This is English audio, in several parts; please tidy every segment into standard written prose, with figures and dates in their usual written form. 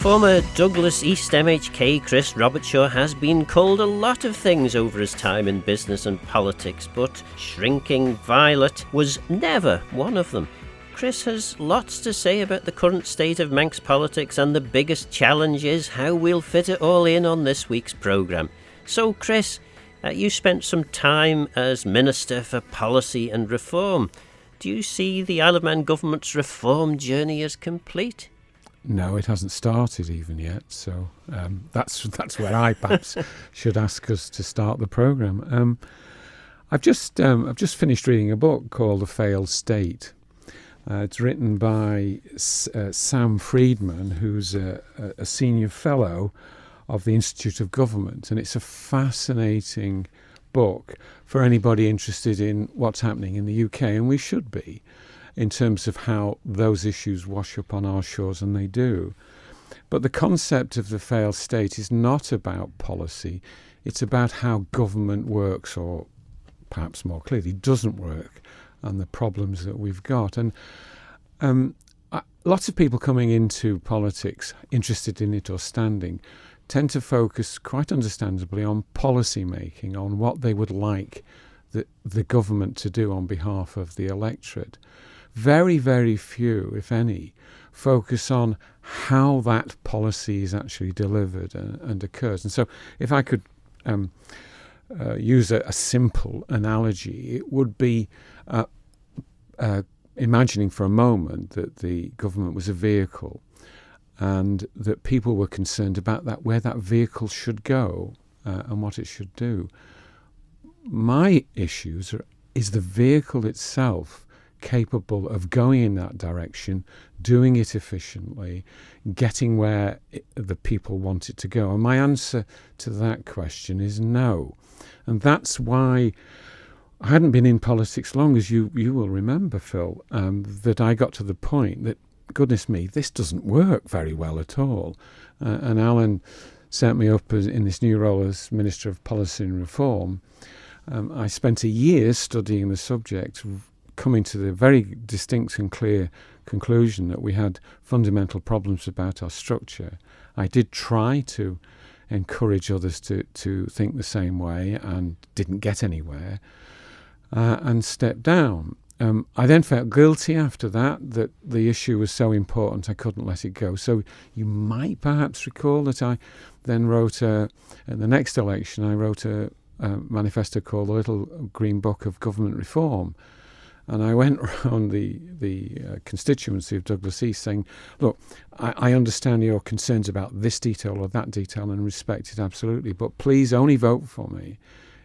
Former Douglas East MHK Chris Robertshaw has been called a lot of things over his time in business and politics, but shrinking violet was never one of them. Chris has lots to say about the current state of Manx politics, and the biggest challenge is how we'll fit it all in on this week's programme. So Chris, you spent some time as Minister for Policy and Reform. Do you see the Isle of Man government's reform journey as complete? No, it hasn't started even yet, so that's where I perhaps should ask us to start the programme. I've just finished reading a book called The Failed State. It's written by Sam Friedman, who's a senior fellow of the Institute of Government, and it's a fascinating book for anybody interested in what's happening in the UK, and we should be, in terms of how those issues wash up on our shores, and they do. But the concept of the failed state is not about policy. It's about how government works, or perhaps more clearly, doesn't work, and the problems that we've got. And lots of people coming into politics, interested in it or standing, tend to focus, quite understandably, on policy making, on what they would like the government to do on behalf of the electorate. Very, very few, if any, focus on how that policy is actually delivered and occurs. And so if I could use a simple analogy, it would be imagining for a moment that the government was a vehicle and that people were concerned about where that vehicle should go and what it should do. My issues is the vehicle itself capable of going in that direction, doing it efficiently, getting where the people want it to go? And my answer to that question is no. And that's why I hadn't been in politics long, as you will remember, Phil, that I got to the point that, goodness me, this doesn't work very well at all. And Alan set me up in this new role as Minister of Policy and Reform. I spent a year studying the subject, coming to the very distinct and clear conclusion that we had fundamental problems about our structure. I did try to encourage others to think the same way and didn't get anywhere, and stepped down. I then felt guilty after that the issue was so important I couldn't let it go. So you might perhaps recall that I then wrote, in the next election, I wrote a manifesto called The Little Green Book of Government Reform. And I went around the constituency of Douglas East saying, look, I understand your concerns about this detail or that detail and respect it absolutely, but please only vote for me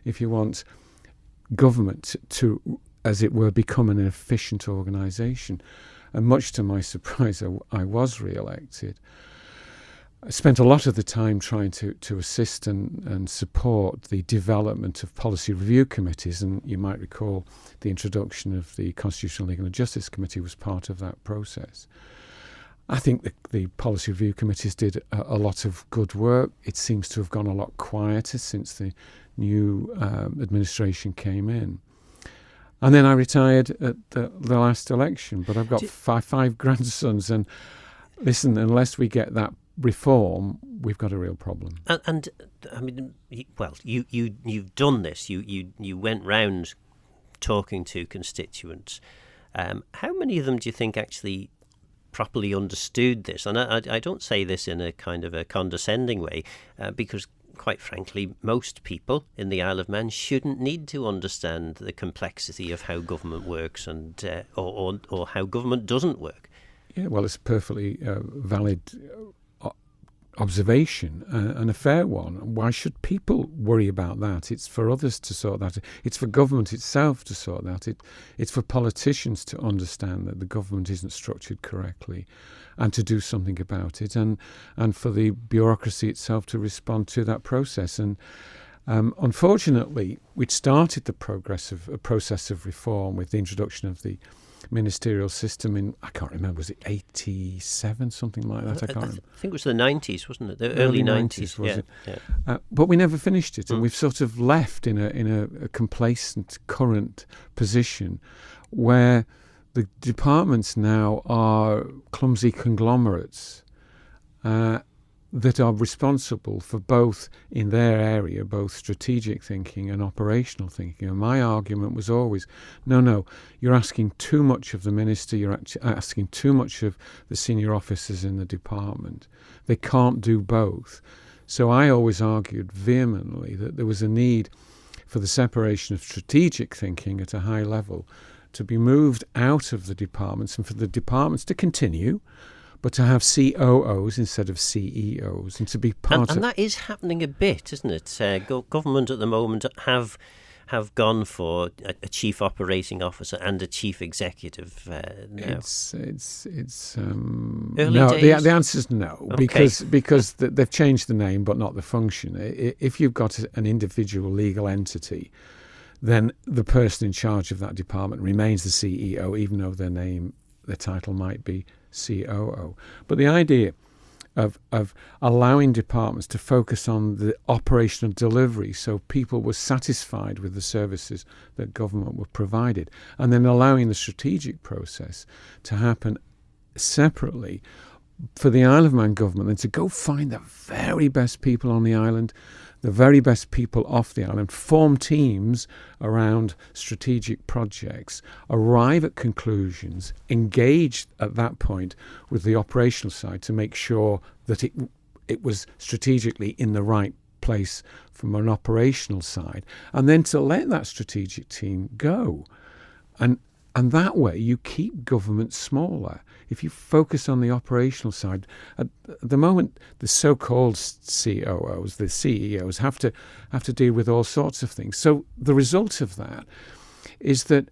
if you want government to, as it were, become an efficient organisation. And much to my surprise, I was re-elected. I spent a lot of the time trying to assist and support the development of policy review committees, and you might recall the introduction of the Constitutional Legal and Justice Committee was part of that process. I think the policy review committees did a lot of good work. It seems to have gone a lot quieter since the new administration came in. And then I retired at the last election, but I've got five grandsons, and listen, unless we get that reform, we've got a real problem. And I mean, well, you've done this. You went round talking to constituents. How many of them do you think actually properly understood this? And I don't say this in a kind of a condescending way, because quite frankly, most people in the Isle of Man shouldn't need to understand the complexity of how government works and or how government doesn't work. Yeah, well, it's a perfectly valid observation and a fair one. Why should people worry about that? It's for others to sort that. It's for government itself to sort that. It's for politicians to understand that the government isn't structured correctly and to do something about it, and for the bureaucracy itself to respond to that process. And unfortunately, we'd started the process of reform with the introduction of the ministerial system in, I can't remember, was it 87, something like that? I can't remember. I think it was the 90s, wasn't it? The early 90s, was it? Yeah. But we never finished it, and we've sort of left in a complacent current position where the departments now are clumsy conglomerates that are responsible for both, in their area, both strategic thinking and operational thinking. And my argument was always, no, you're asking too much of the minister, you're asking too much of the senior officers in the department. They can't do both. So I always argued vehemently that there was a need for the separation of strategic thinking at a high level to be moved out of the departments, and for the departments to continue, but to have COOs instead of CEOs, and to be part of... And that is happening a bit, isn't it? Government at the moment have gone for a chief operating officer and a chief executive now. It's Early no. days? The answer is no, Okay. because they've changed the name but not the function. If you've got an individual legal entity, then the person in charge of that department remains the CEO, even though their title might be COO. But the idea of allowing departments to focus on the operational delivery, so people were satisfied with the services that government were provided, and then allowing the strategic process to happen separately for the Isle of Man government, and to go find the very best people on the island, the very best people off the island, form teams around strategic projects, arrive at conclusions, engage at that point with the operational side to make sure that it was strategically in the right place from an operational side, and then to let that strategic team go. And that way you keep government smaller. If you focus on the operational side, at the moment the so-called COOs, the CEOs, have to deal with all sorts of things. So the result of that is that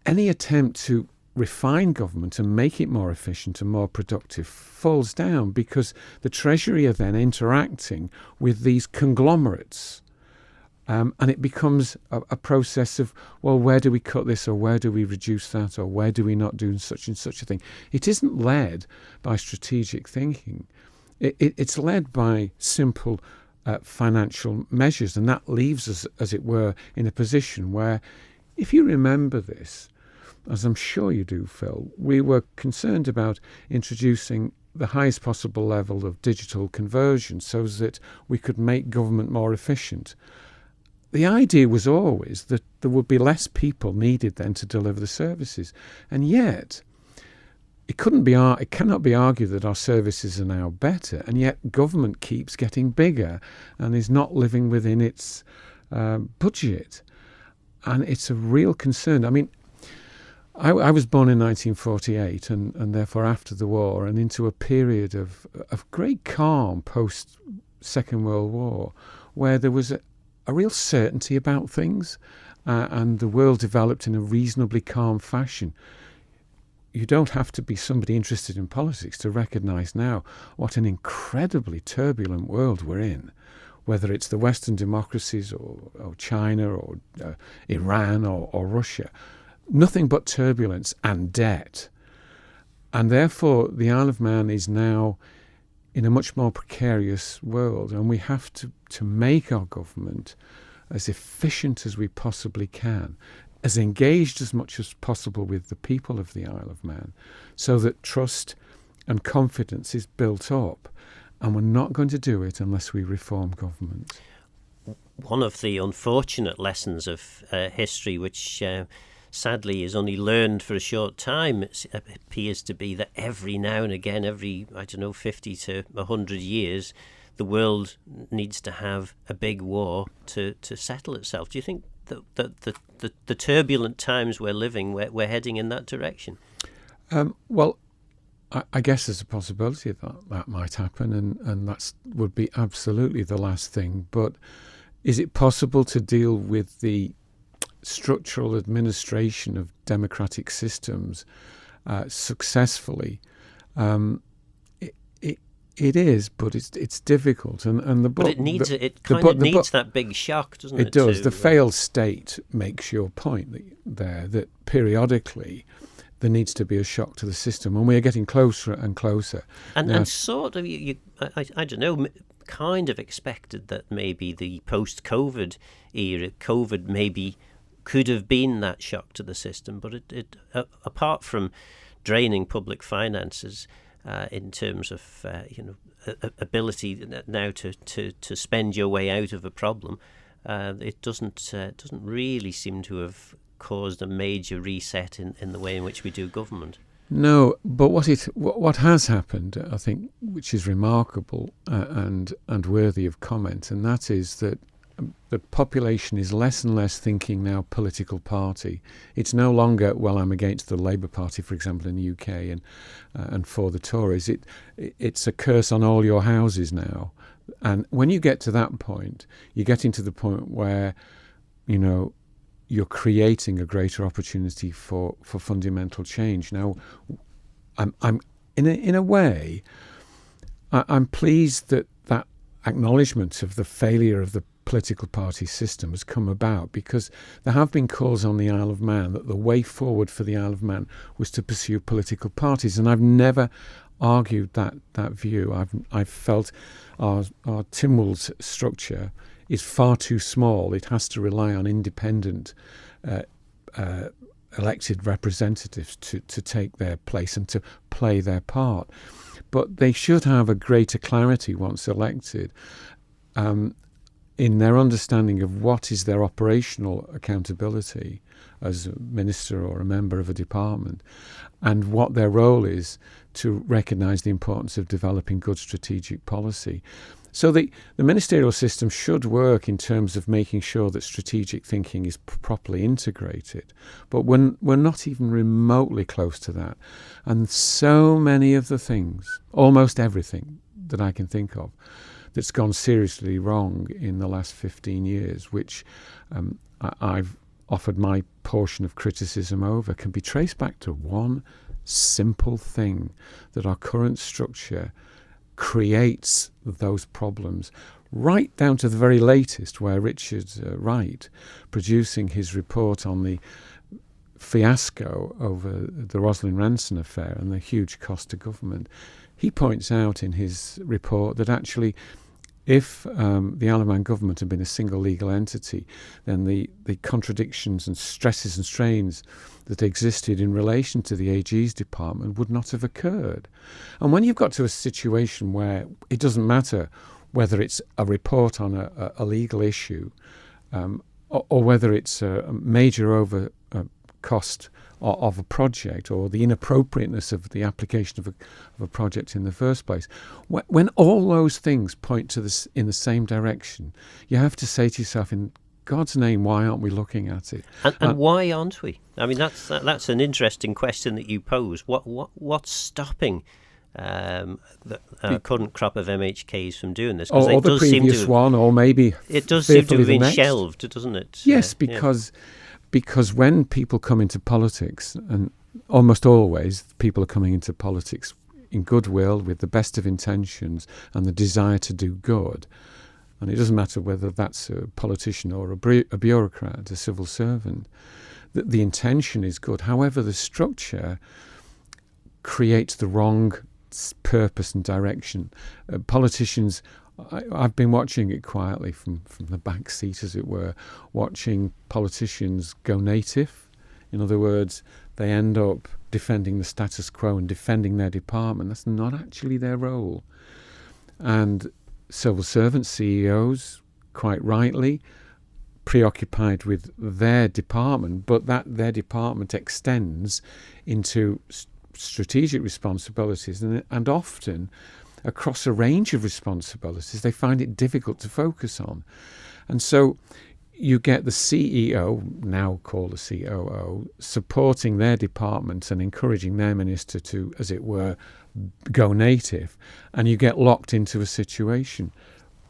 any attempt to refine government and make it more efficient and more productive falls down, because the Treasury are then interacting with these conglomerates. And it becomes a process of, well, where do we cut this, or where do we reduce that, or where do we not do such and such a thing? It isn't led by strategic thinking. It's led by simple financial measures, and that leaves us, as it were, in a position where, if you remember this, as I'm sure you do, Phil, we were concerned about introducing the highest possible level of digital conversion so that we could make government more efficient. The idea was always that there would be less people needed then to deliver the services. And yet, it cannot be argued that our services are now better, and yet government keeps getting bigger and is not living within its budget. And it's a real concern. I mean, I was born in 1948 and therefore after the war, and into a period of great calm post-Second World War, where there was a real certainty about things, and the world developed in a reasonably calm fashion. You don't have to be somebody interested in politics to recognise now what an incredibly turbulent world we're in, whether it's the Western democracies or China or Iran or Russia. Nothing but turbulence and debt. And therefore the Isle of Man is now in a much more precarious world, and we have to make our government as efficient as we possibly can, as engaged as much as possible with the people of the Isle of Man, so that trust and confidence is built up. And we're not going to do it unless we reform government. One of the unfortunate lessons of history, which sadly is only learned for a short time, it appears to be that every now and again, every 50 to 100 years, the world needs to have a big war to settle itself. Do you think that the turbulent times we're living, we're heading in that direction? Well, I guess there's a possibility that might happen, and that would be absolutely the last thing. But is it possible to deal with the structural administration of democratic systems successfully? It is, but it's difficult, and the book. But it needs needs that big shock, doesn't it? It does. The failed state makes your point there that periodically there needs to be a shock to the system, and we are getting closer and closer. And sort of, I don't know, kind of expected that maybe the post-COVID era, COVID maybe could have been that shock to the system, but it apart from draining public finances, in terms of ability now to spend your way out of a problem, it doesn't really seem to have caused a major reset in the way in which we do government. No, but what has happened, I think, which is remarkable and worthy of comment, and that is that the population is less and less thinking now political party. It's no longer, well, I'm against the Labour Party, for example, in the UK, and for the Tories. It's a curse on all your houses now. And when you get to that point, you're getting to the point where, you're creating a greater opportunity for fundamental change. Now, I'm in a way, I'm pleased that acknowledgement of the failure of the political party system has come about, because there have been calls on the Isle of Man that the way forward for the Isle of Man was to pursue political parties, and I've never argued that view. I've felt our Tynwald structure is far too small. It has to rely on independent elected representatives to take their place and to play their part. But they should have a greater clarity once elected in their understanding of what is their operational accountability as a minister or a member of a department, and what their role is to recognise the importance of developing good strategic policy. So the ministerial system should work in terms of making sure that strategic thinking is properly integrated. But we're not even remotely close to that. And so many of the things, almost everything that I can think of, that's gone seriously wrong in the last 15 years, which I've offered my portion of criticism over, can be traced back to one simple thing, that our current structure creates those problems, right down to the very latest, where Richard Wright, producing his report on the fiasco over the Rosalind Ranson affair and the huge cost to government, he points out in his report that actually, if the Isle of Man government had been a single legal entity, then the contradictions and stresses and strains that existed in relation to the AG's department would not have occurred. And when you've got to a situation where it doesn't matter whether it's a report on a legal issue or whether it's a major over cost of a project, or the inappropriateness of the application of a project in the first place, when all those things point to this in the same direction, you have to say to yourself, in God's name, why aren't we looking at it? And why aren't we? I mean, that's an interesting question that you pose. What's stopping the current crop of MHKs from doing this? Or the previous one, or maybe it does seem to have been shelved, doesn't it? Yes, because when people come into politics, and almost always people are coming into politics in goodwill, with the best of intentions and the desire to do good, and it doesn't matter whether that's a politician or a bureaucrat, a civil servant, the intention is good. However, the structure creates the wrong purpose and direction. Politicians, I've been watching it quietly from the back seat, as it were, watching politicians go native. In other words, they end up defending the status quo and defending their department. That's not actually their role. And civil servants, CEOs, quite rightly, preoccupied with their department, but that their department extends into strategic responsibilities, and often across a range of responsibilities they find it difficult to focus on. And so you get the CEO, now called the COO, supporting their department and encouraging their minister to, as it were, go native, and you get locked into a situation.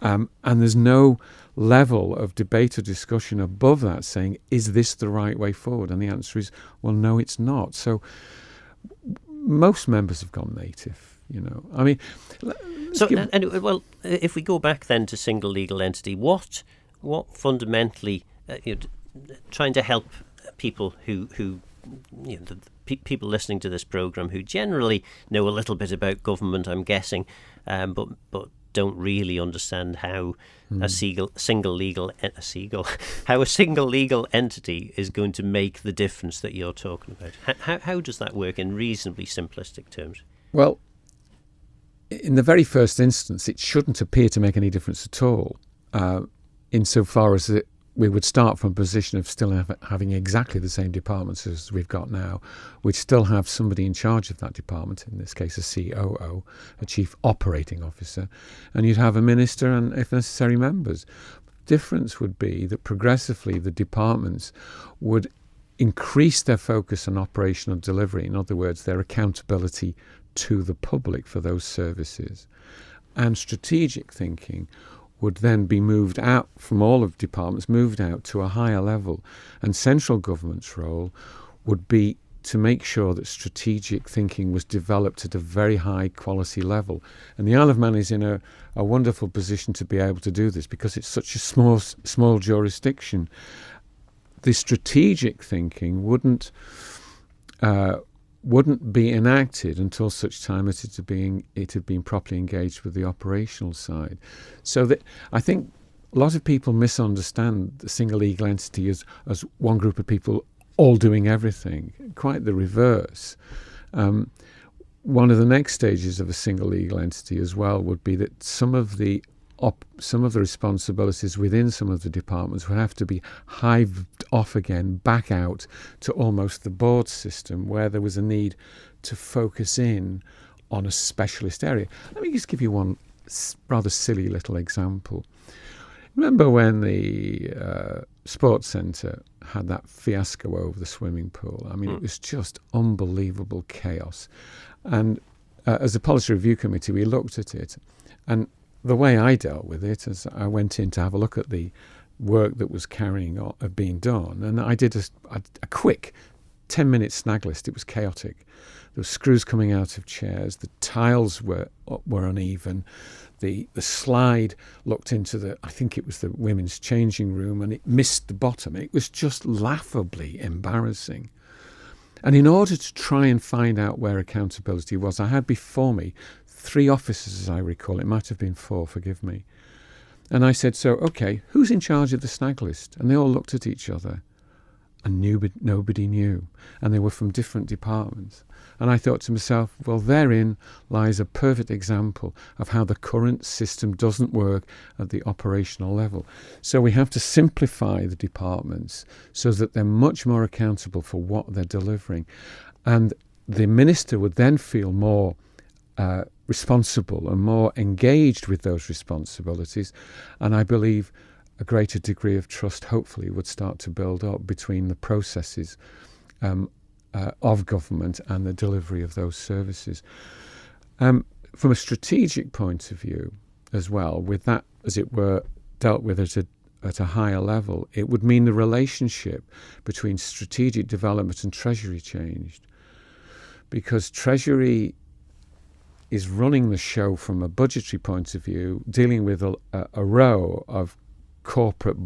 And there's no level of debate or discussion above that saying, is this the right way forward? And the answer is, well, no, it's not. So most members have gone native, I mean... So, well, if we go back then to single legal entity, what fundamentally, trying to help people who people listening to this programme who generally know a little bit about government, I'm guessing, but don't really understand how a single legal entity is going to make the difference that you're talking about. How does that work in reasonably simplistic terms? Well, in the very first instance, it shouldn't appear to make any difference at all, insofar as we would start from a position of still having exactly the same departments as we've got now. We'd still have somebody in charge of that department, in this case a COO, a Chief Operating Officer, and you'd have a minister and, if necessary, members. Difference would be that progressively the departments would increase their focus on operational delivery, in other words, their accountability to the public for those services. And strategic thinking would then be moved out from all of departments, moved out to a higher level. And central government's role would be to make sure that strategic thinking was developed at a very high quality level. And the Isle of Man is in a wonderful position to be able to do this because it's such a small jurisdiction. The strategic thinking wouldn't be enacted until such time as it had been properly engaged with the operational side. So that I think a lot of people misunderstand the single legal entity as one group of people all doing everything. Quite the reverse. One of the next stages of a single legal entity as well would be that some of the responsibilities within some of the departments would have to be hived off again, back out to almost the board system, where there was a need to focus in on a specialist area. Let me just give you one rather silly little example. Remember when the sports centre had that fiasco over the swimming pool? I mean, it was just unbelievable chaos. And as a policy review committee, we looked at it, and the way I dealt with it is I went in to have a look at the work that was being done, and I did a quick 10-minute snag list. It was chaotic. There were screws coming out of chairs. The tiles were uneven. The slide looked into I think it was the women's changing room, and it missed the bottom. It was just laughably embarrassing. And in order to try and find out where accountability was, I had before me 3 officers, as I recall. It might have been 4, forgive me. And I said, so, okay, who's in charge of the snag list? And they all looked at each other, and nobody knew. And they were from different departments. And I thought to myself, well, therein lies a perfect example of how the current system doesn't work at the operational level. So we have to simplify the departments so that they're much more accountable for what they're delivering. And the minister would then feel more responsible and more engaged with those responsibilities. And I believe a greater degree of trust, hopefully, would start to build up between the processes of government and the delivery of those services. From a strategic point of view as well, with that, as it were, dealt with at a higher level, it would mean the relationship between strategic development and Treasury changed. Because Treasury is running the show from a budgetary point of view, dealing with a row of corporate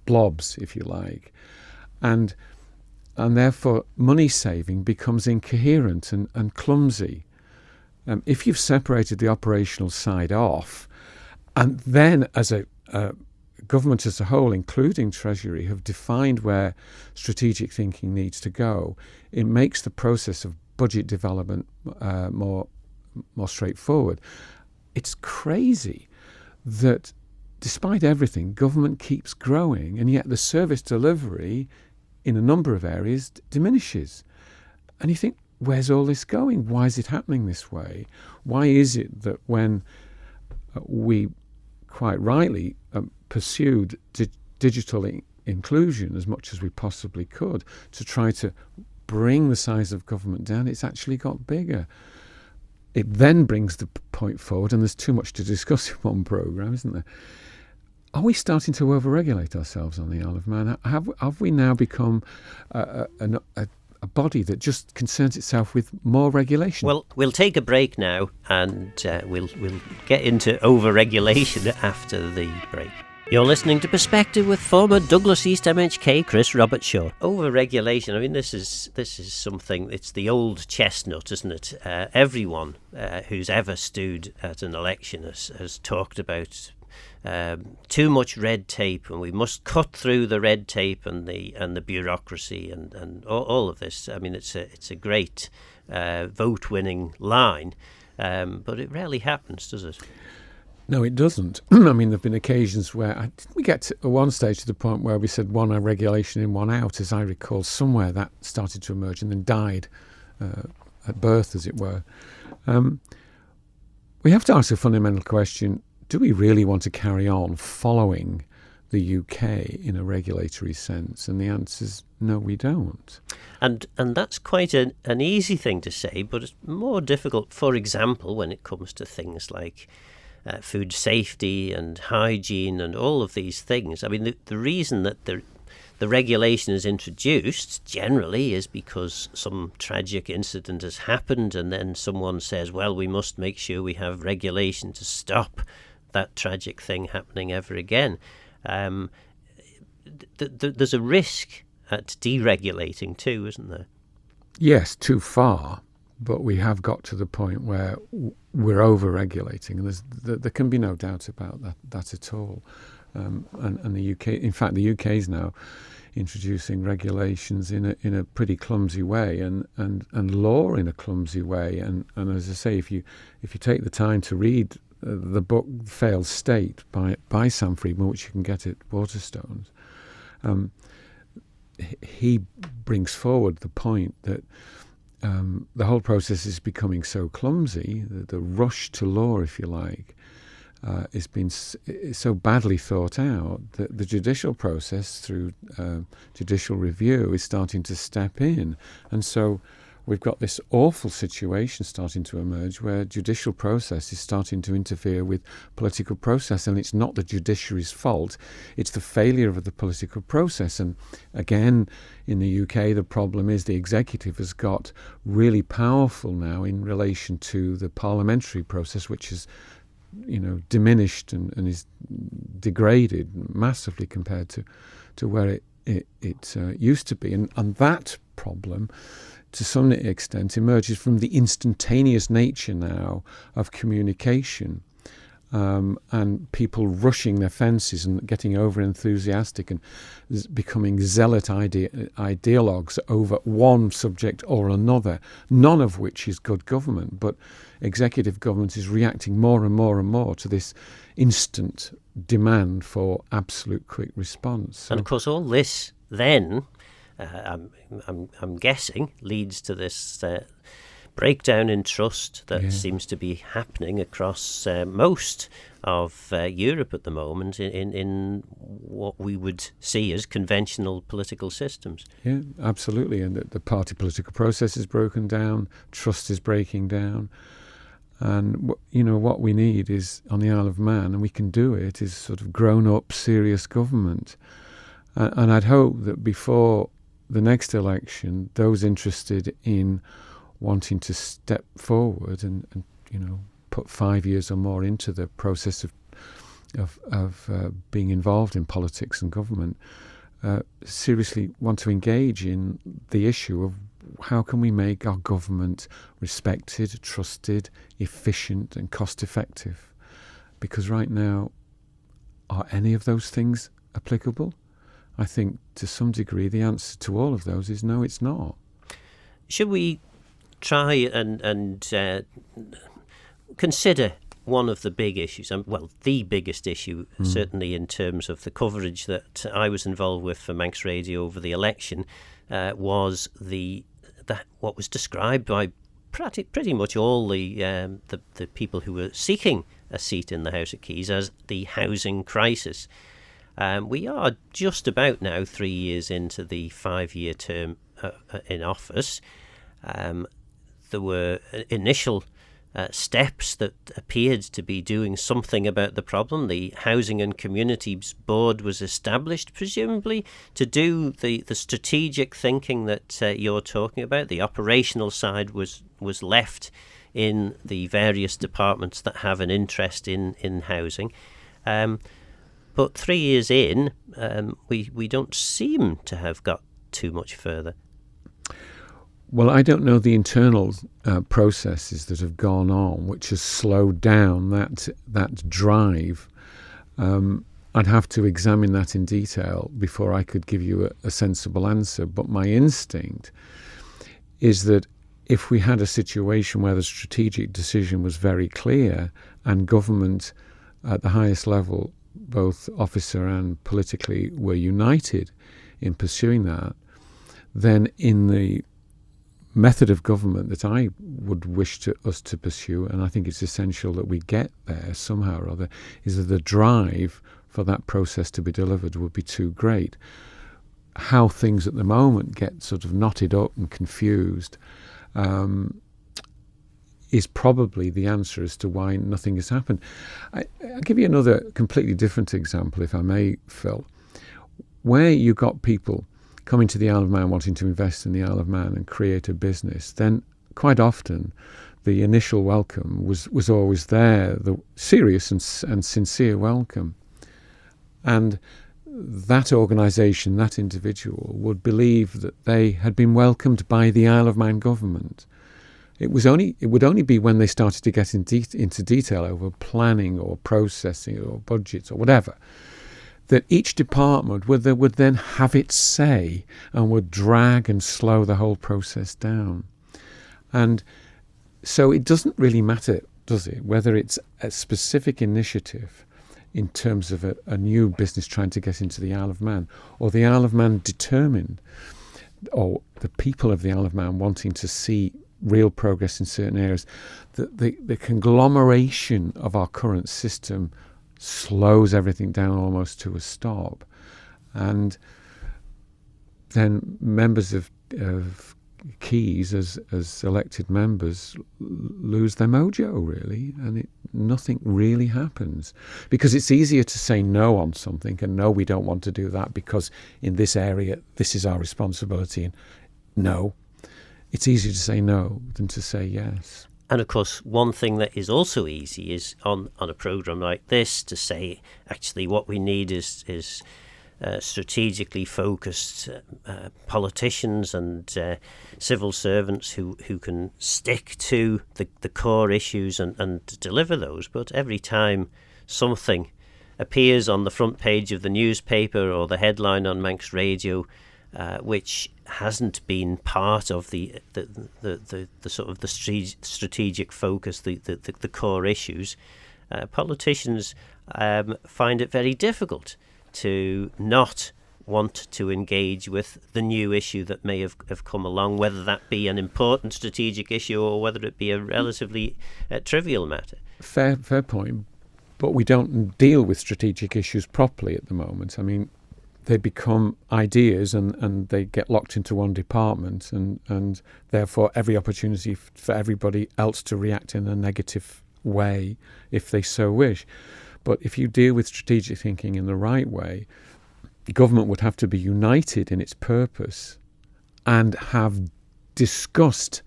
blobs, if you like, and therefore money saving becomes incoherent and clumsy. If you've separated the operational side off, and then as a government as a whole, including Treasury, have defined where strategic thinking needs to go, it makes the process of budget development more straightforward. It's crazy that despite everything, government keeps growing, and yet the service delivery in a number of areas diminishes. And you think, where's all this going? Why is it happening this way? Why is it that when we quite rightly pursued digital inclusion as much as we possibly could to try to bring the size of government down, it's actually got bigger? It then brings the point forward, and there's too much to discuss in one programme, isn't there? Are we starting to overregulate ourselves on the Isle of Man? Have we now become a body that just concerns itself with more regulation? Well, we'll take a break now, and we'll get into overregulation after the break. You're listening to Perspective with former Douglas East MHK Chris Robertshaw. Overregulation, I mean, this is something, it's the old chestnut, isn't it? Everyone who's ever stood at an election has talked about too much red tape, and we must cut through the red tape and the bureaucracy and all of this. I mean, it's a great vote-winning line. but it rarely happens, does it? No, it doesn't. I mean, there have been occasions where we get to at one stage to the point where we said one regulation in, one out, as I recall, somewhere that started to emerge and then died at birth, as it were. We have to ask a fundamental question: do we really want to carry on following the UK in a regulatory sense? And the answer is no, we don't. And that's quite an easy thing to say, but it's more difficult, for example, when it comes to things like food safety and hygiene and all of these things. I mean, the reason that the regulation is introduced generally is because some tragic incident has happened, and then someone says, well, we must make sure we have regulation to stop that tragic thing happening ever again. There's a risk at deregulating too, isn't there? Yes, too far. But we have got to the point where we're over-regulating, and there can be no doubt about that at all. And the UK, in fact, the UK is now introducing regulations in a pretty clumsy way, and law in a clumsy way. And as I say, if you take the time to read the book Failed State by Sam Friedman, which you can get at Waterstones, he brings forward the point that the whole process is becoming so clumsy, the rush to law, if you like, has been so badly thought out that the judicial process through judicial review is starting to step in. And so we've got this awful situation starting to emerge where judicial process is starting to interfere with political process, and it's not the judiciary's fault, it's the failure of the political process. And again, in the UK, the problem is the executive has got really powerful now in relation to the parliamentary process, which is, diminished and is degraded massively compared to where it used to be. And that problem, to some extent, emerges from the instantaneous nature now of communication, and people rushing their fences and getting over enthusiastic and becoming zealot ideologues over one subject or another, none of which is good government. But executive government is reacting more and more and more to this instant demand for absolute quick response. So, and of course, all this then, I'm guessing, leads to this breakdown in trust that seems to be happening across most of Europe at the moment in what we would see as conventional political systems. Yeah, absolutely. And the party political process is broken down, trust is breaking down. And, what we need is, on the Isle of Man, and we can do it, is sort of grown-up, serious government. And I'd hope that before the next election, those interested in wanting to step forward and put 5 years or more into the process of being involved in politics and government, seriously want to engage in the issue of how can we make our government respected, trusted, efficient and cost-effective? Because right now, are any of those things applicable? I think to some degree the answer to all of those is no, it's not. Should we try and consider one of the big issues, the biggest issue, certainly in terms of the coverage that I was involved with for Manx Radio over the election, was what was described by pretty much all the people who were seeking a seat in the House of Keys as the housing crisis. We are just about now 3 years into the 5-year term in office. There were initial steps that appeared to be doing something about the problem. The Housing and Communities Board was established, presumably to do the strategic thinking that you're talking about. The operational side was left in the various departments that have an interest in housing. But 3 years in, we don't seem to have got too much further. Well, I don't know the internal processes that have gone on, which has slowed down that drive. I'd have to examine that in detail before I could give you a sensible answer. But my instinct is that if we had a situation where the strategic decision was very clear and government at the highest level, both officer and politically, were united in pursuing that, then in the method of government that I would wish us to pursue, and I think it's essential that we get there somehow or other, is that the drive for that process to be delivered would be too great. How things at the moment get sort of knotted up and confused is probably the answer as to why nothing has happened. I'll give you another completely different example, if I may, Phil. Where you got people coming to the Isle of Man wanting to invest in the Isle of Man and create a business, then quite often the initial welcome was always there, the serious and sincere welcome. And that organisation, that individual, would believe that they had been welcomed by the Isle of Man government. It would only be when they started to get into detail over planning or processing or budgets or whatever, that each department would then have its say and would drag and slow the whole process down. And so it doesn't really matter, does it, whether it's a specific initiative in terms of a new business trying to get into the Isle of Man, or the Isle of Man determined, or the people of the Isle of Man wanting to see real progress in certain areas. The conglomeration of our current system slows everything down almost to a stop, and then members of Keys as elected members lose their mojo, really, and nothing really happens, because it's easier to say no on something, and no, we don't want to do that because in this area this is our responsibility, and no, it's easier to say no than to say yes. And of course, one thing that is also easy is on a programme like this to say, actually, what we need is strategically focused politicians and civil servants who can stick to the core issues and deliver those. But every time something appears on the front page of the newspaper or the headline on Manx radio, which hasn't been part of the sort of the strategic focus, the core issues, politicians find it very difficult to not want to engage with the new issue that may have come along, whether that be an important strategic issue or whether it be a relatively trivial matter. Fair point, but we don't deal with strategic issues properly at the moment. I mean, they become ideas and they get locked into one department, and therefore every opportunity for everybody else to react in a negative way if they so wish. But if you deal with strategic thinking in the right way, government would have to be united in its purpose and have discussed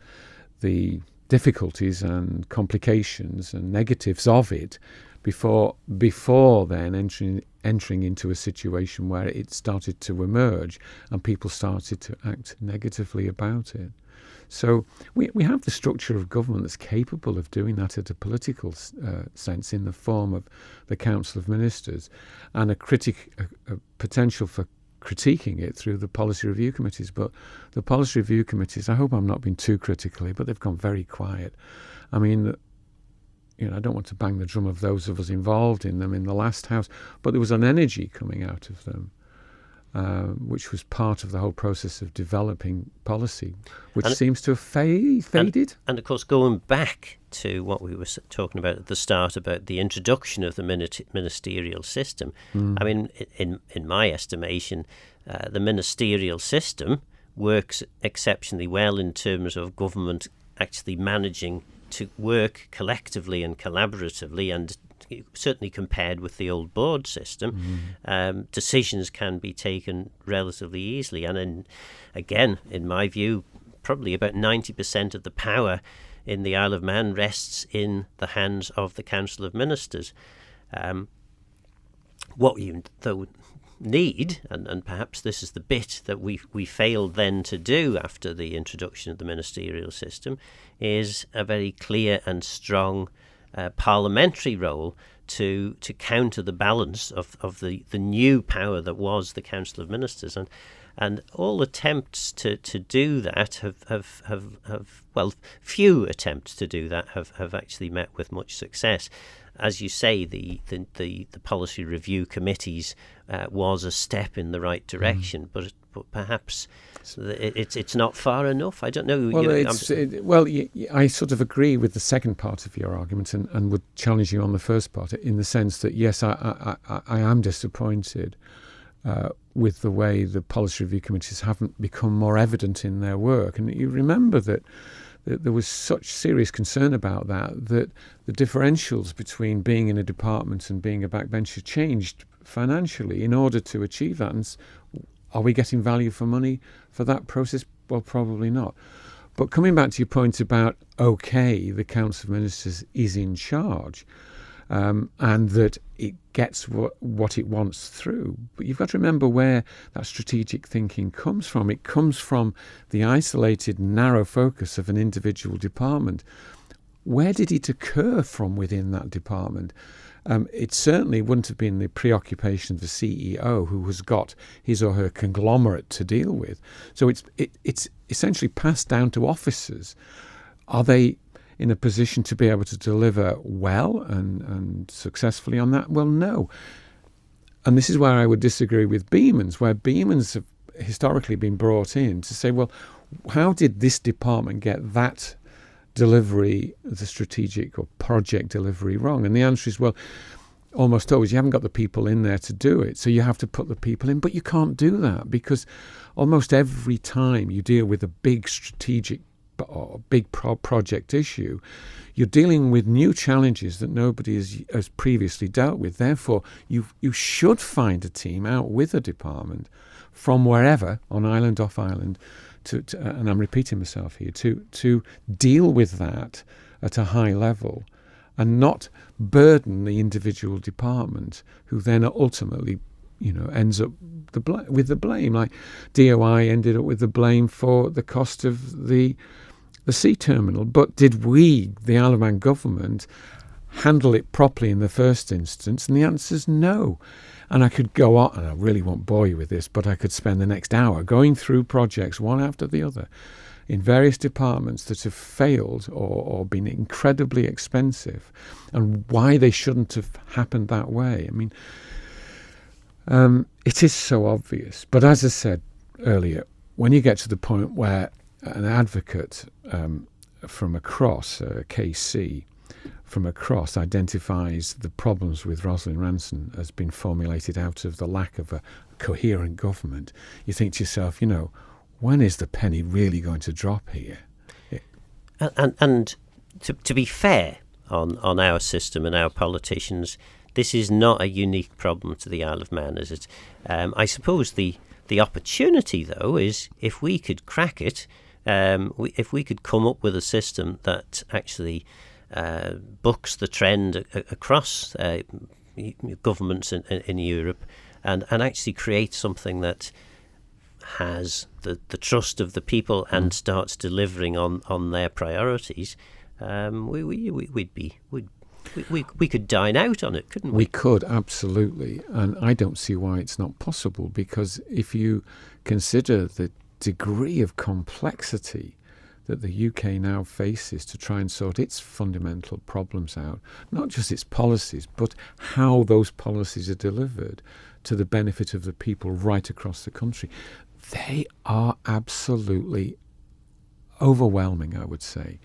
the difficulties and complications and negatives of it before then entering into a situation where it started to emerge and people started to act negatively about it. So we have the structure of government that's capable of doing that at a political sense in the form of the Council of Ministers, and a potential for critiquing it through the policy review committees. But the policy review committees, I hope I'm not being too critical, but they've gone very quiet. I mean, I don't want to bang the drum of those of us involved in them in the last House, but there was an energy coming out of them, which was part of the whole process of developing policy, which seems to have faded. And of course, going back to what we were talking about at the start about the introduction of the ministerial system, I mean, in my estimation, the ministerial system works exceptionally well in terms of government actually managing to work collectively and collaboratively, and certainly compared with the old board system, decisions can be taken relatively easily. And again, in my view, probably about 90% of the power in the Isle of Man rests in the hands of the Council of Ministers. What you though need, and perhaps this is the bit that we failed then to do after the introduction of the ministerial system, is a very clear and strong parliamentary role to counter the balance of the new power that was the Council of Ministers. And all attempts to do that have few attempts to do that have actually met with much success. As you say, the policy review committees was a step in the right direction, but perhaps it's not far enough. I don't know. Well, I sort of agree with the second part of your argument, and would challenge you on the first part, in the sense that yes, I am disappointed with the way the policy review committees haven't become more evident in their work. And you remember that there was such serious concern about that the differentials between being in a department and being a backbencher changed financially in order to achieve that. And are we getting value for money for that process? Well, probably not. But coming back to your point about, the Council of Ministers is in charge, and that it gets what it wants through. But you've got to remember where that strategic thinking comes from. It comes from the isolated, narrow focus of an individual department. Where did it occur from within that department? It certainly wouldn't have been the preoccupation of the CEO, who has got his or her conglomerate to deal with. So it's essentially passed down to officers. Are they in a position to be able to deliver well and successfully on that? Well, no. And this is where I would disagree with Beamans, where Beamans have historically been brought in to say, well, how did this department get that delivery, the strategic or project delivery, wrong? And the answer is, well, almost always you haven't got the people in there to do it, so you have to put the people in. But you can't do that, because almost every time you deal with a big strategic or big project issue, you're dealing with new challenges that nobody has previously dealt with. Therefore, you should find a team out with a department from wherever, on island, off island, to and I'm repeating myself here, to deal with that at a high level and not burden the individual department, who then ultimately ends up with the blame. Like DOI ended up with the blame for the cost of the sea terminal. But did we, the Isle of Man government, handle it properly in the first instance? And the answer is no. And I could go on, and I really won't bore you with this, but I could spend the next hour going through projects one after the other in various departments that have failed or been incredibly expensive, and why they shouldn't have happened that way. I mean, it is so obvious. But as I said earlier, when you get to the point where an advocate from across, KC, from across, identifies the problems with Rosalind Ranson as being formulated out of the lack of a coherent government, you think to yourself, when is the penny really going to drop here? And to be fair on our system and our politicians, this is not a unique problem to the Isle of Man, is it? I suppose the opportunity, though, is if we could crack it, if we could come up with a system that actually bucks the trend across governments in Europe, and actually create something that has the trust of the people and starts delivering on their priorities, we could dine out on it, couldn't we? We could, absolutely. And I don't see why it's not possible, because if you consider the degree of complexity that the UK now faces to try and sort its fundamental problems out, not just its policies, but how those policies are delivered to the benefit of the people right across the country, they are absolutely overwhelming, I would say.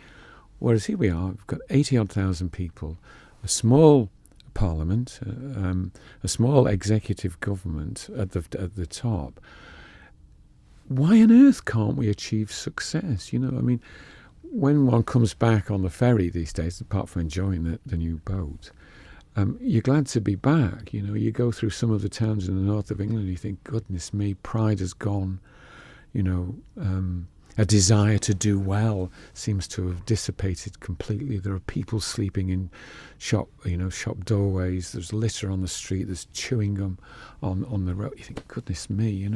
Whereas here we are, we've got 80,000 people, a small parliament, a small executive government at the top. Why on earth can't we achieve success? When one comes back on the ferry these days, apart from enjoying the new boat, you're glad to be back. You go through some of the towns in the north of England, you think, goodness me, pride has gone. A desire to do well seems to have dissipated completely. There are people sleeping in shop doorways. There's litter on the street. There's chewing gum on the road. You think, goodness me,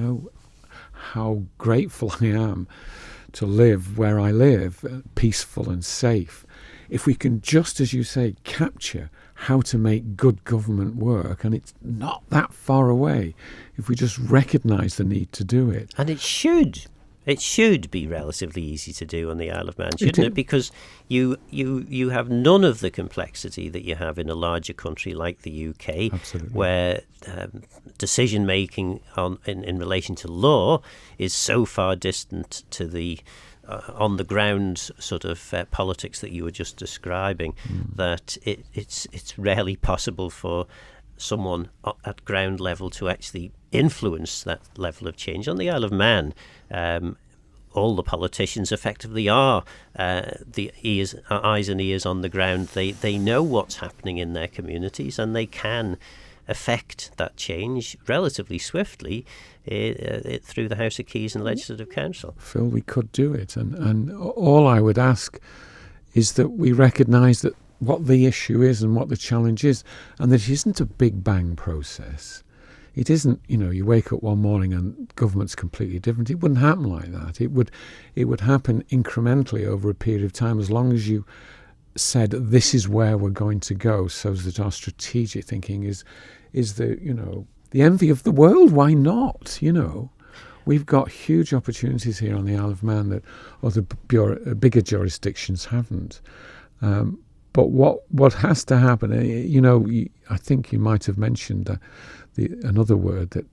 how grateful I am to live where I live, peaceful and safe. if we can just, as you say, capture how to make good government work, and it's not that far away, if we just recognise the need to do it. And it should be relatively easy to do on the Isle of Man, shouldn't it? Because you have none of the complexity that you have in a larger country like the UK, Absolutely. where decision making in relation to law is so far distant to the on the ground sort of politics that you were just describing, that it's rarely possible for someone at ground level to actually influence that level of change. On the Isle of Man, all the politicians effectively are the eyes and ears on the ground. They know what's happening in their communities, and they can affect that change relatively swiftly through the House of Keys and Legislative Council. Phil, we could do it. And all I would ask is that we recognise that what the issue is and what the challenge is, and that it isn't a big bang process. It isn't, you wake up one morning and government's completely different. It wouldn't happen like that. It would happen incrementally over a period of time, as long as you said this is where we're going to go, so that our strategic thinking is the envy of the world. Why not? We've got huge opportunities here on the Isle of Man that other bigger jurisdictions haven't. But what has to happen, I think you might have mentioned another word that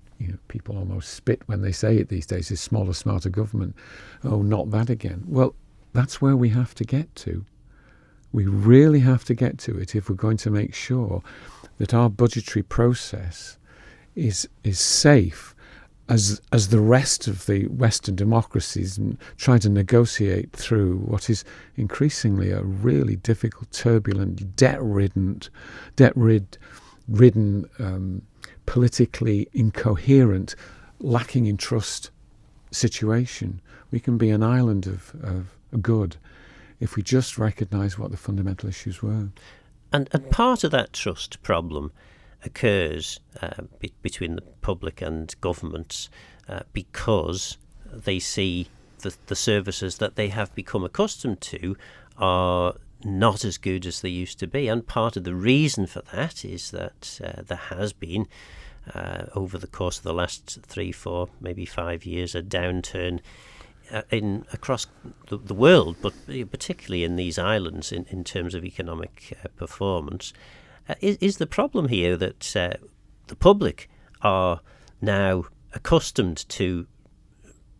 people almost spit when they say it these days is smaller, smarter government. Oh, not that again. Well, that's where we have to get to. We really have to get to it if we're going to make sure that our budgetary process is safe as the rest of the Western democracies and trying to negotiate through what is increasingly a really difficult, turbulent, debt-ridden, politically incoherent, lacking in trust situation. We can be an island of good if we just recognise what the fundamental issues were. And part of that trust problem occurs between the public and governments because they see the services that they have become accustomed to are not as good as they used to be. And part of the reason for that is that there has been, over the course of the last 3, 4, maybe 5 years, a downturn across the world, but particularly in these islands in terms of economic performance. Is the problem here that the public are now accustomed to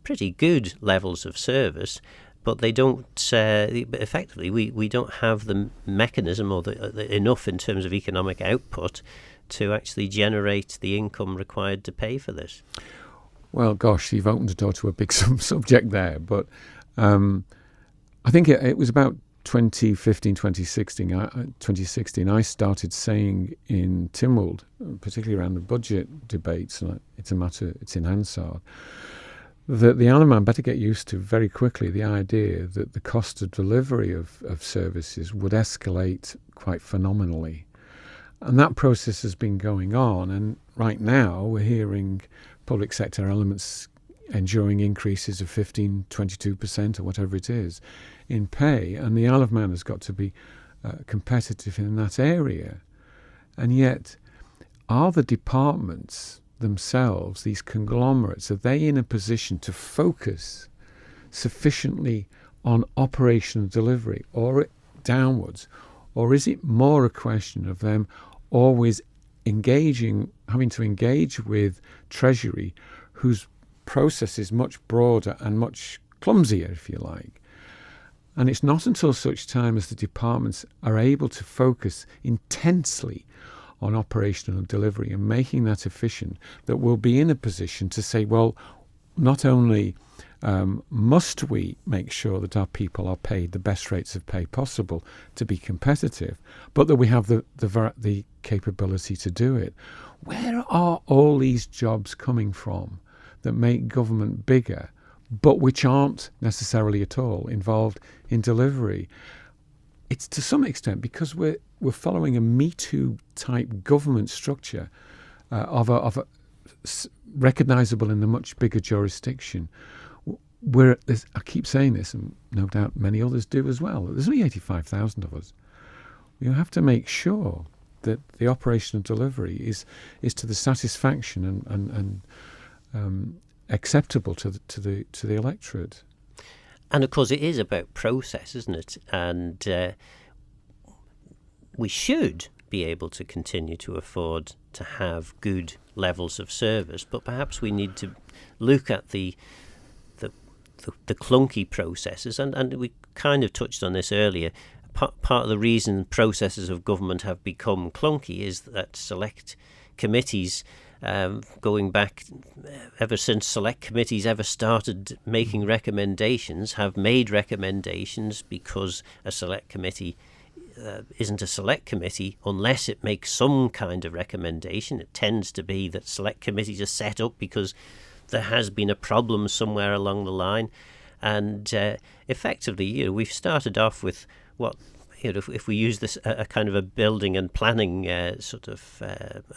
pretty good levels of service, but they don't effectively we don't have the mechanism or the enough in terms of economic output to actually generate the income required to pay for this? Well, gosh, you've opened the door to a big subject there, but I think it was about 2015, 2016, I started saying in Tynwald, particularly around the budget debates, and it's in Hansard, that the Isle of Man better get used to very quickly the idea that the cost of delivery of services would escalate quite phenomenally. And that process has been going on, and right now we're hearing public sector elements enduring increases of 15, 22% or whatever it is in pay, and the Isle of Man has got to be competitive in that area. And yet, are the departments themselves, these conglomerates, are they in a position to focus sufficiently on operational delivery or downwards? Or is it more a question of them always having to engage with Treasury, whose process is much broader and much clumsier, if you like? And it's not until such time as the departments are able to focus intensely on operational delivery and making that efficient that we'll be in a position to say, well, not only must we make sure that our people are paid the best rates of pay possible to be competitive, but that we have the capability to do it. Where are all these jobs coming from that make government bigger, but which aren't necessarily at all involved in delivery? It's to some extent because we're following a Me Too type government structure recognisable in the much bigger jurisdiction. I keep saying this, and no doubt many others do as well. There's only 85,000 of us. You have to make sure that the operational delivery is to the satisfaction and acceptable to the electorate. And of course, it is about process, isn't it? And we should be able to continue to afford to have good levels of service, but perhaps we need to look at the clunky processes, and we kind of touched on this earlier. Part of the reason processes of government have become clunky is that select committees, going back ever since select committees ever started making recommendations, have made recommendations because a select committee isn't a select committee unless it makes some kind of recommendation. It tends to be that select committees are set up because there has been a problem somewhere along the line, and effectively, we've started off with what, if we use this a kind of a building and planning sort of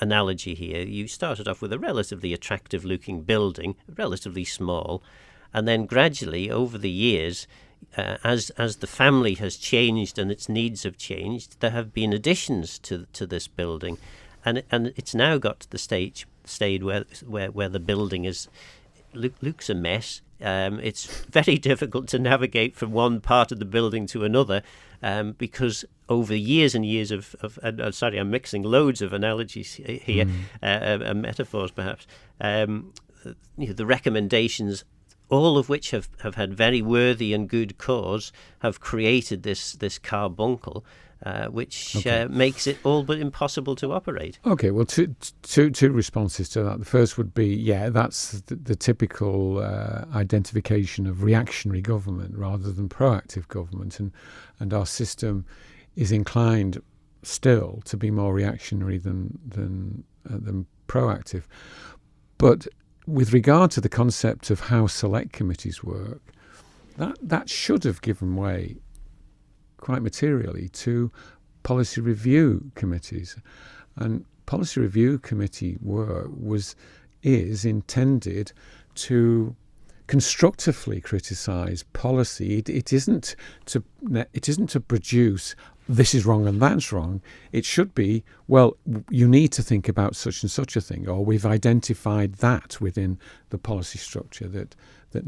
analogy here, you started off with a relatively attractive-looking building, relatively small, and then gradually over the years, as the family has changed and its needs have changed, there have been additions to this building, and it's now got to the stage where the building looks a mess. It's very difficult to navigate from one part of the building to another, because over years and years sorry, I'm mixing loads of analogies here, metaphors perhaps. The recommendations, all of which have had very worthy and good cause, have created this carbuncle, which makes it all but impossible to operate. Okay, well, two responses to that. The first would be, that's the typical identification of reactionary government rather than proactive government, and our system is inclined still to be more reactionary than proactive. But with regard to the concept of how select committees work, that should have given way quite materially to policy review committees. And policy review committee work is intended to constructively criticise policy. It isn't to produce this is wrong and that's wrong. It should be, well, you need to think about such and such a thing, or we've identified that within the policy structure that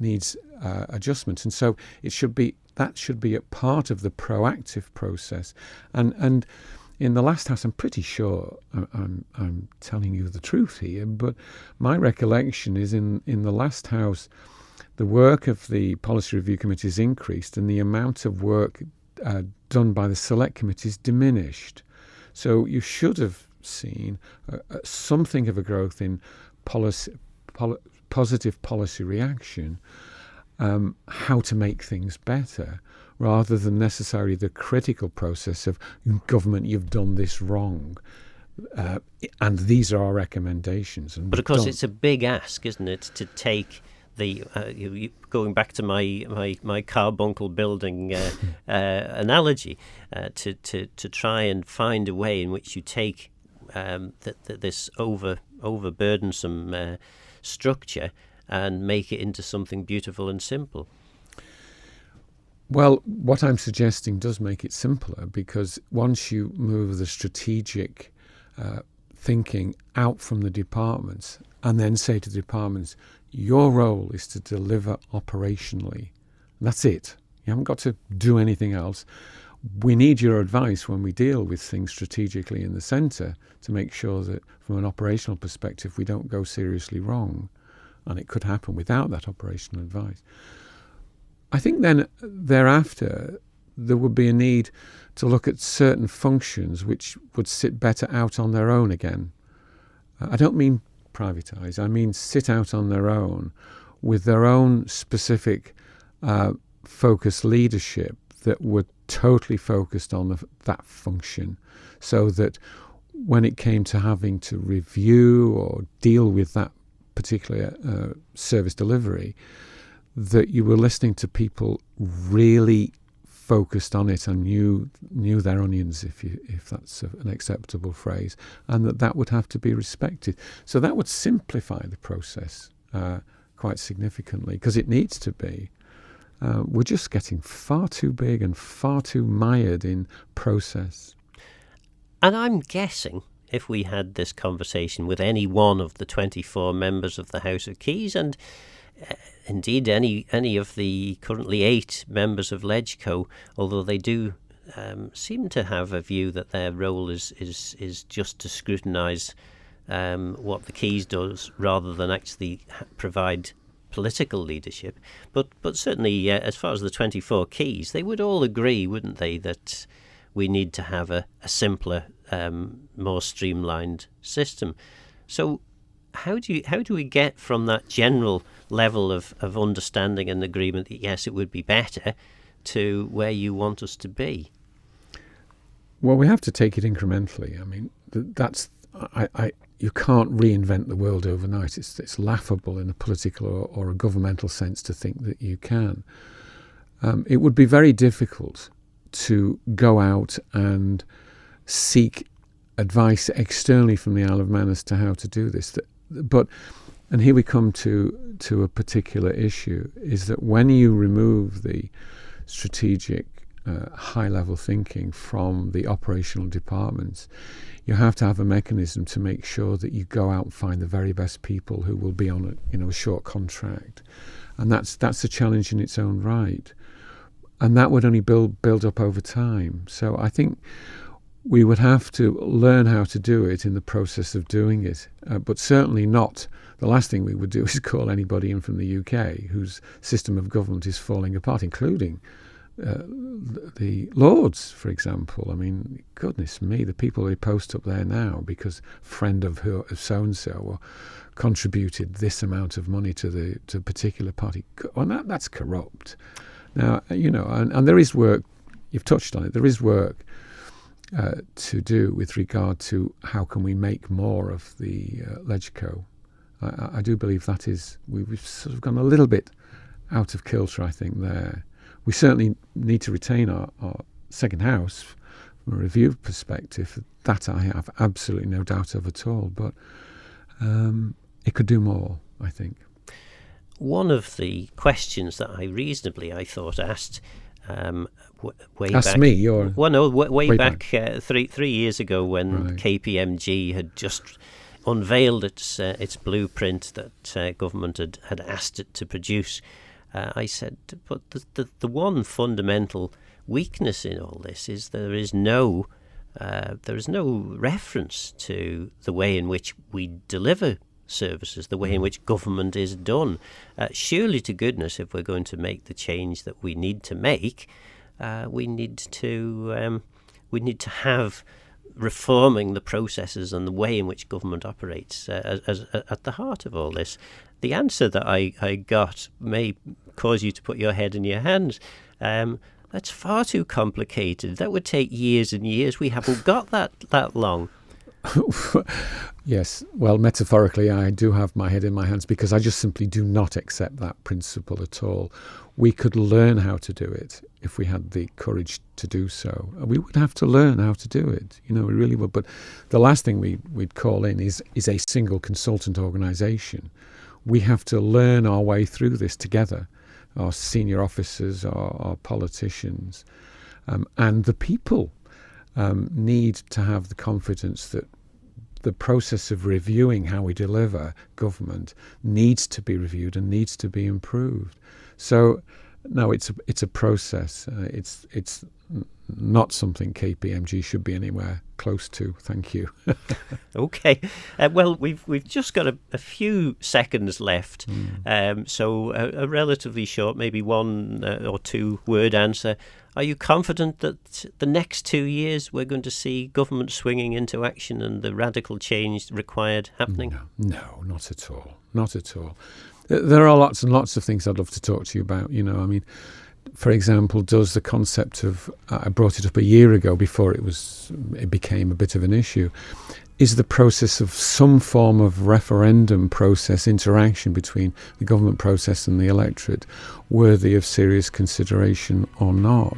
needs adjustment. And so that should be a part of the proactive process. And in the last House, I'm pretty sure I'm telling you the truth here, but my recollection is in the last House, the work of the policy review committees increased and the amount of work done by the select committees diminished. So you should have seen something of a growth in positive policy reaction, how to make things better, rather than necessarily the critical process of government, you've done this wrong, and these are our recommendations. But of course, it's a big ask, isn't it, to take going back to my carbuncle building analogy, to try and find a way in which you take this overburdensome structure and make it into something beautiful and simple. Well, what I'm suggesting does make it simpler, because once you move the strategic thinking out from the departments and then say to the departments, your role is to deliver operationally. That's it. You haven't got to do anything else. We need your advice when we deal with things strategically in the centre to make sure that from an operational perspective we don't go seriously wrong. And it could happen without that operational advice. I think then thereafter there would be a need to look at certain functions which would sit better out on their own again. I don't mean privatise, I mean sit out on their own with their own specific focused leadership that were totally focused on that function, so that when it came to having to review or deal with that particular service delivery, that you were listening to people really focused on it and knew their onions, if that's an acceptable phrase, and that would have to be respected. So that would simplify the process quite significantly, because it needs to be. We're just getting far too big and far too mired in process. And I'm guessing if we had this conversation with any one of the 24 members of the House of Keys, and indeed any of the currently 8 members of LegCo, although they do seem to have a view that their role is just to scrutinise what the Keys does rather than actually provide political leadership. But certainly, as far as the 24 Keys, they would all agree, wouldn't they, that we need to have a simpler, more streamlined system. So how do we get from that general level of understanding and agreement that, yes, it would be better, to where you want us to be? Well, we have to take it incrementally. I mean, you can't reinvent the world overnight. It's laughable in a political or a governmental sense to think that you can. It would be very difficult to go out and seek advice externally from the Isle of Man as to how to do this. And here we come to a particular issue, is that when you remove the strategic high-level thinking from the operational departments, you have to have a mechanism to make sure that you go out and find the very best people who will be on a short contract, and that's a challenge in its own right, and that would only build up over time. So I think we would have to learn how to do it in the process of doing it, but certainly not. The last thing we would do is call anybody in from the UK whose system of government is falling apart, including the Lords, for example. I mean, goodness me, the people they post up there now because friend of so-and-so or contributed this amount of money to a particular party. Well, that's corrupt. Now, and there is work, you've touched on it, there is work to do with regard to how can we make more of the LegCo. I do believe that is, we've sort of gone a little bit out of kilter, I think, there. We certainly need to retain our second house from a review perspective. That I have absolutely no doubt of at all. But it could do more, I think. One of the questions that I thought asked way Ask back. Me, you're... Well, no, way back 3 years ago when KPMG had just unveiled its blueprint that government had asked it to produce. I said, but the one fundamental weakness in all this is there is no reference to the way in which we deliver services, the way in which government is done. Surely to goodness, if we're going to make the change that we need to make, we need to have reforming the processes and the way in which government operates as at the heart of all this. The answer that I got may cause you to put your head in your hands. That's far too complicated. That would take years and years. We haven't got that long. Yes, well, metaphorically, I do have my head in my hands because I just simply do not accept that principle at all. We could learn how to do it if we had the courage to do so. We would have to learn how to do it, we really would. But the last thing we'd call in is a single consultant organisation. We have to learn our way through this together, our senior officers, our politicians, and the people need to have the confidence that the process of reviewing how we deliver government needs to be reviewed and needs to be improved. So, no, it's a process. It's not something KPMG should be anywhere close to. Thank you. Okay. Well, we've just got a few seconds left. So a relatively short, maybe 1 or 2 word answer. Are you confident that the next 2 years we're going to see government swinging into action and the radical change required happening? No, not at all. Not at all. There are lots and lots of things I'd love to talk to you about. I mean, for example, does the concept of, I brought it up a year ago before it became a bit of an issue, is the process of some form of referendum process interaction between the government process and the electorate worthy of serious consideration or not?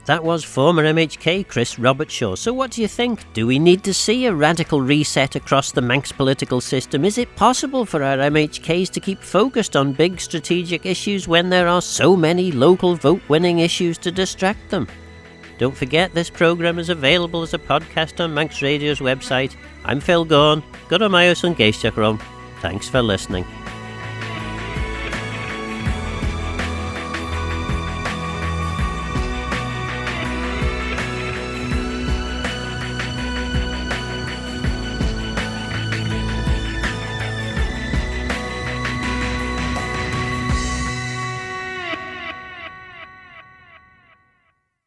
That was former MHK Chris Robertshaw. So what do you think? Do we need to see a radical reset across the Manx political system? Is it possible for our MHKs to keep focused on big strategic issues when there are so many local vote-winning issues to distract them? Don't forget, this programme is available as a podcast on Manx Radio's website. I'm Phil Gorn. Good on my house and Thanks for listening.